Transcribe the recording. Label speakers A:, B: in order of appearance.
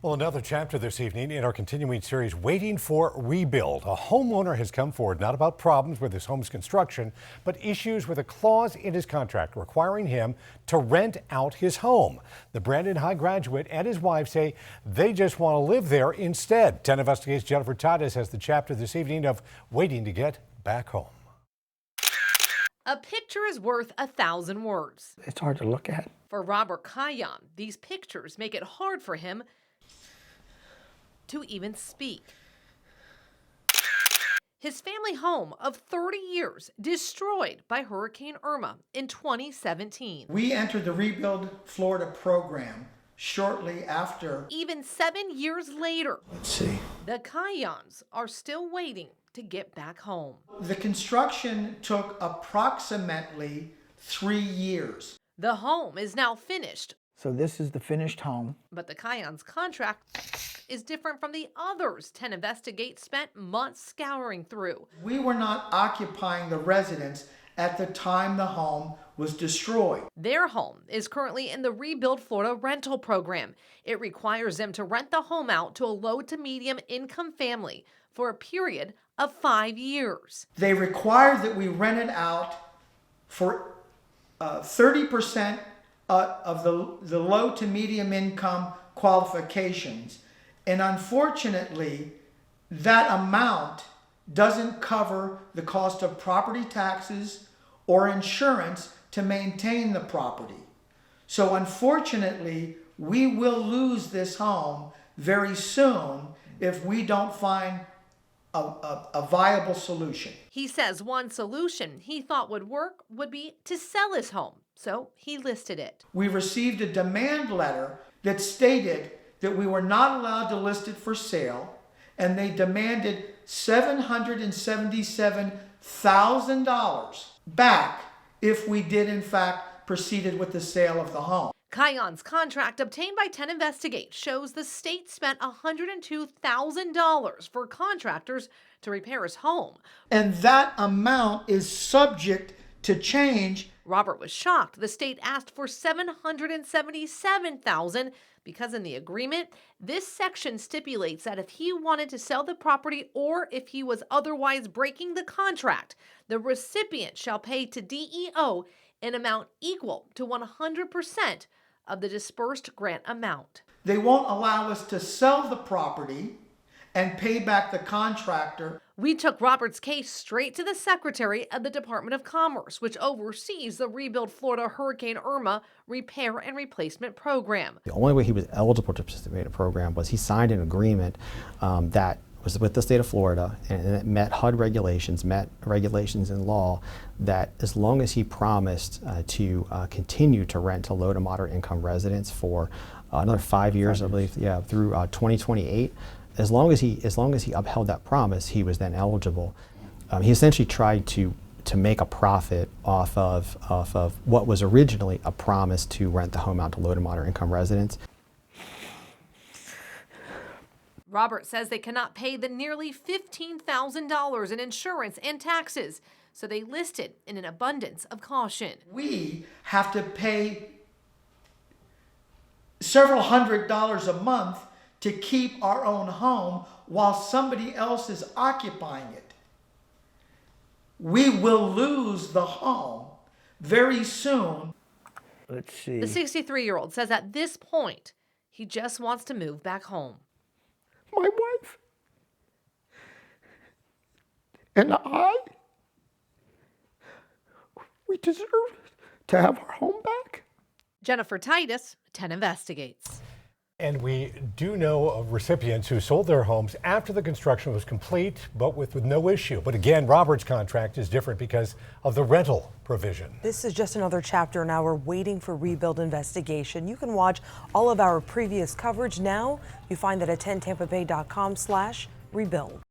A: Well, another chapter this evening in our continuing series, Waiting for Rebuild. A homeowner has come forward not about problems with his home's construction, but issues with a clause in his contract requiring him to rent out his home. The Brandon High graduate and his wife say they just want to live there instead. 10 Investigates' Jennifer Titus has the chapter this evening of Waiting to Get Back Home.
B: A picture is worth 1,000 words.
C: It's hard to look at.
B: For Robert Kayian, these pictures make it hard for him to even speak. His family home of 30 years destroyed by Hurricane Irma in 2017.
D: We entered the Rebuild Florida program shortly after.
B: Even 7 years later,
C: Let's see.
B: the Kayians are still waiting to get back home.
D: The construction took approximately 3 years.
B: The home is now finished,
C: So this is the finished home.
B: but the Kayians' contract is different from the others 10 Investigates spent months scouring through.
D: We were not occupying the residence at the time the home was destroyed.
B: Their home is currently in the Rebuild Florida rental program. It requires them to rent the home out to a low to medium income family for a period of 5 years.
D: They required that we rent it out for 30% of the low to medium income qualifications. And unfortunately, that amount doesn't cover the cost of property taxes or insurance to maintain the property. So unfortunately, we will lose this home very soon if we don't find a viable solution.
B: He says one solution he thought would work would be to sell his home, so he listed it.
D: We received a demand letter that stated that we were not allowed to list it for sale, and they demanded $777,000 back if we did in fact proceeded with the sale of the home.
B: Kayian's contract obtained by 10 Investigates shows the state spent $102,000 for contractors to repair his home.
D: And that amount is subject to change.
B: Robert was shocked the state asked for $777,000 because in the agreement, this section stipulates that if he wanted to sell the property or if he was otherwise breaking the contract, the recipient shall pay to DEO an amount equal to 100% of the dispersed grant amount.
D: They won't allow us to sell the property and pay back the contractor.
B: We took Robert's case straight to the Secretary of the Department of Commerce, which oversees the Rebuild Florida Hurricane Irma repair and replacement program.
E: The only way he was eligible to participate in a program was he signed an agreement that was with the state of Florida, and it met HUD regulations, met regulations in law that as long as he promised to continue to rent to low to moderate income residents for another 5 years, I believe, through 2028. As long as he upheld that promise, he was then eligible. He essentially tried to make a profit off of what was originally a promise to rent the home out to low to moderate income residents.
B: Robert says they cannot pay the nearly $15,000 in insurance and taxes, so they listed in an abundance of caution.
D: We have to pay several $100s a month to keep our own home while somebody else is occupying it. We will lose the home very soon.
C: Let's see.
B: The 63-year-old says at this point, he just wants to move back home.
C: My wife and I, we deserve to have our home back.
B: Jennifer Titus, 10 Investigates.
A: And we do know of recipients who sold their homes after the construction was complete, but with no issue. But again, Robert's contract is different because of the rental provision.
F: This is just another chapter in our Waiting for Rebuild investigation. You can watch all of our previous coverage now. You find that at 10tampabay.com/rebuild.